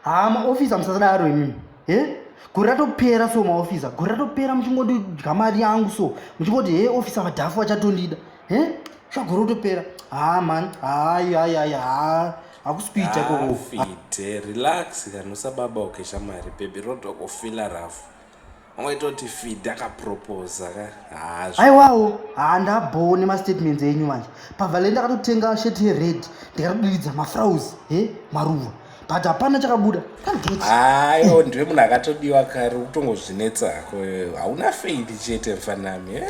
maofisa musasadaro imimi guri ratopera so maofisa guri ratopera muchingondidya mari yangu so muchingoti ofisa vadhafu vachatondida zvagore kutopera man hakusipita fite relax kana usababa ukesha mari bhebhi rodokufila rafu ungoita kuti fide akaproposa aiwawo ndabhone mastatements enyu manje pavhale ndakatotenga sheti yered ndikatodiridza mafraus maruva but hapana chakabuda aiwo ndiwe munhu akatodiwa kare kutongozvinetsako hauna feidi chete mufanami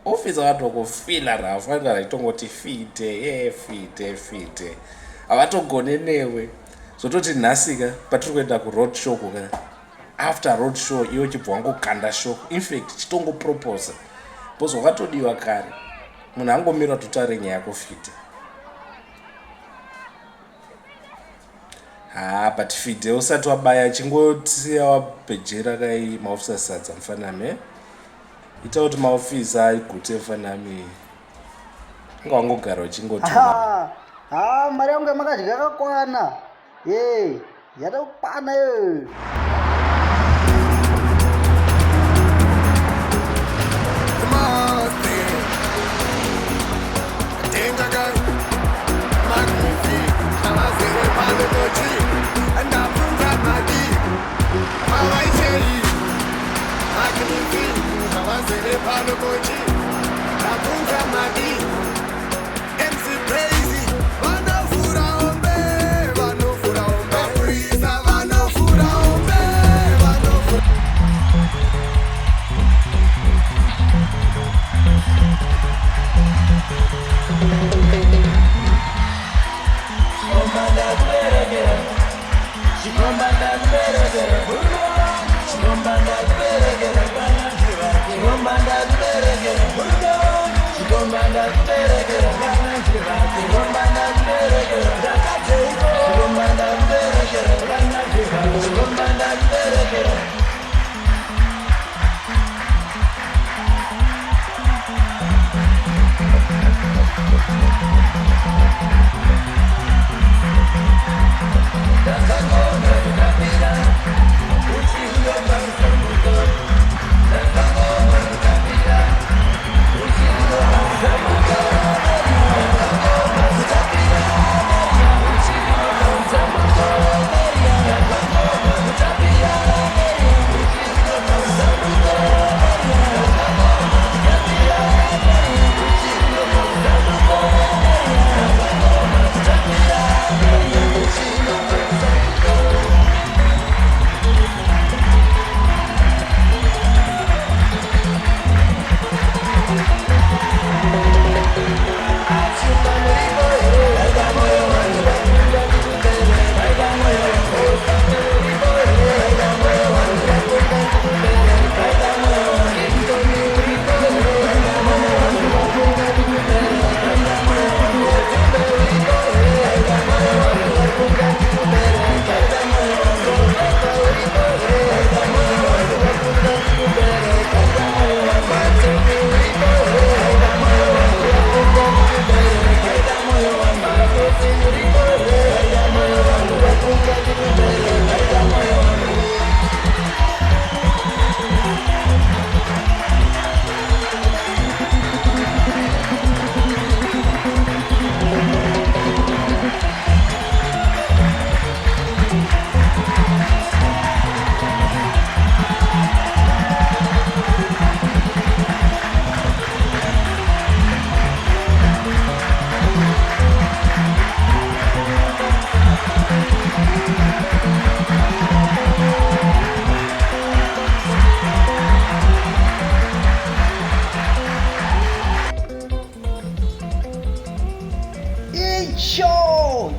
ofisa watokufila rafu anga raitongoti fite fite havatogone newe zvototi nhasika patiri kuenda kuroad show kuka after road show iwe chibva wangokanda show infact chitongoproposa bcause wakatodiwa kare munhu angomira totare nyaya yako fide but fide usati wabaya chingosiya wabhejera kai maofisa sadza mufanami ita kuti maofisa aigute mufanami anga wangogara uchingotuma mari yangu yamakadya yakakwana yatakwana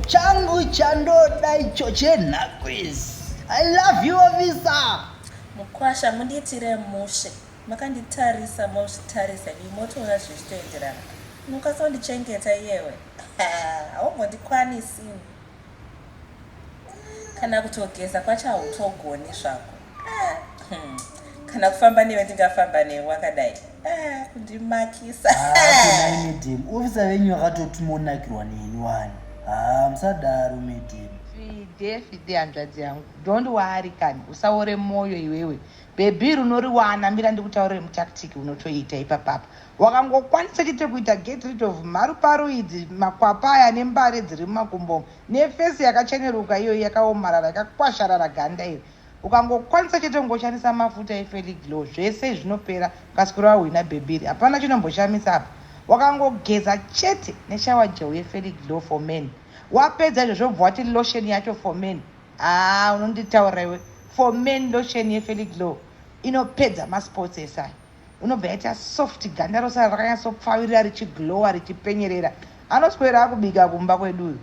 changu chandoda icho chenhakwezi. I love you officer. Mukwasha munditire mushe. Makanditarisa mozvitarisa ndimotoona zvichitoenderana. Mukasondichengeta iyewe. Haungondikwanisi. Kana kutogeza kwacho hautogoni zvako. Kana kufamba newe ndingafamba newe wakadai. Kundimakisa. Officer wenyu akatotumonakirwa neni wani. Musadaro madam. fide hanzvadzi yangu, don't worry kani, usaore moyo iwewe. Bebi runoriwana mira ndikutaurire mutactic unotoita ipapapa. Wakangokwanisa chete kuita get rid of maruparo idzi, makwapa aya nembare dziri mumakumbo nefesi yakacheneruka iyo yakaomarara yakakwasharara ganda iri, ukangokwanisa chete kungoshandisa mafuta eFeliglow zvese zvinopera ukaswera wahwina bebiri, hapana chinomboshamisa apa. Wakangogeza chete neshower gel yeFeliglow for men, wapedza izvozvo bva wati lotion yacho for men. Unonditaura iwe, for men lotion yeFeliglow inopedza maspots esai, unobva yaita soft, ganda rosara rakanyatsopfavirira richiglowa richipenyerera. Anoswera akubika kumba kwedu